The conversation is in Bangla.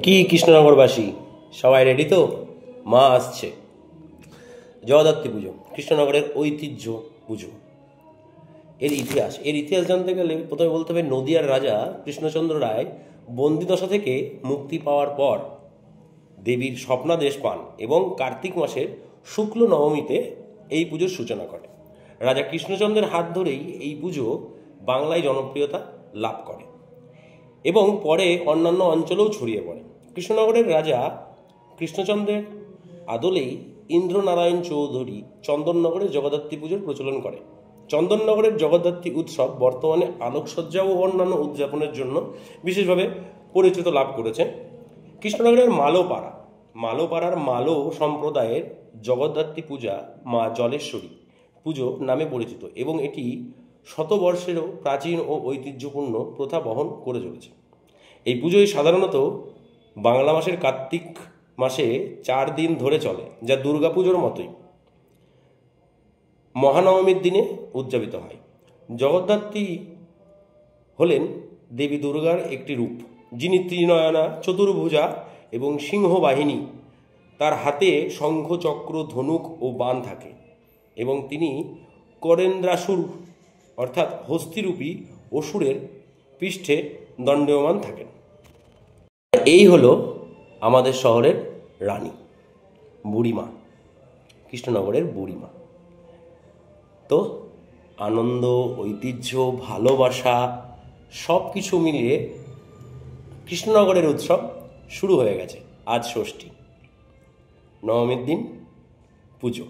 কি কৃষ্ণনগরবাসী সবাই রেডি তো? মা আসছে। জগদ্ধাত্রী পুজো কৃষ্ণনগরের ঐতিহ্য পুজো। এর ইতিহাস জানতে গেলে প্রথমে বলতে হবে নদিয়ার রাজা কৃষ্ণচন্দ্র রায় বন্দিদশা থেকে মুক্তি পাওয়ার পর দেবীর স্বপ্নাদেশ পান এবং কার্তিক মাসের শুক্ল নবমীতে এই পুজোর সূচনা করে। রাজা কৃষ্ণচন্দ্রের হাত ধরেই এই পুজো বাংলায় জনপ্রিয়তা লাভ করে এবং পরে অন্যান্য অঞ্চলেও ছড়িয়ে পড়ে। কৃষ্ণনগরের রাজা কৃষ্ণচন্দ্রের আদলেই ইন্দ্রনারায়ণ চৌধুরী চন্দননগরে জগদ্ধাত্রী পুজোর প্রচলন করে। চন্দননগরের জগদ্ধাত্রী উৎসব বর্তমানে আলোকসজ্জা ও অন্যান্য উদযাপনের জন্য বিশেষভাবে পরিচিত লাভ করেছে। কৃষ্ণনগরের মালোপাড়ার মালো সম্প্রদায়ের জগদ্ধাত্রী পূজা মা জলেশ্বরী পুজো নামে পরিচিত এবং এটি শতবর্ষেরও প্রাচীন ও ঐতিহ্যপূর্ণ প্রথা বহন করে চলেছে। এই পুজোয় সাধারণত বাংলা মাসের কার্তিক মাসে 4 দিন ধরে চলে, যা দুর্গাপুজোর মতোই মহানবমীর দিনে উদযাপিত হয়। জগদ্ধাত্রী হলেন দেবী দুর্গার একটি রূপ, যিনি ত্রিনয়না, চতুর্ভুজা এবং সিংহবাহিনী। তার হাতে শঙ্খ, চক্র, ধনুক ও বাণ থাকে এবং তিনি করেন্দ্রাসুর অর্থাৎ হস্তিরূপী অসুরের পৃষ্ঠে দণ্ডায়মান থাকেন। এই হলো আমাদের শহরের রানী, বুড়িমা, কৃষ্ণনগরের বুড়িমা। তো আনন্দ, ঐতিহ্য, ভালোবাসা সব কিছু মিলিয়ে কৃষ্ণনগরের উৎসব শুরু হয়ে গেছে। আজ ষষ্ঠী, নবমীর দিন পুজো।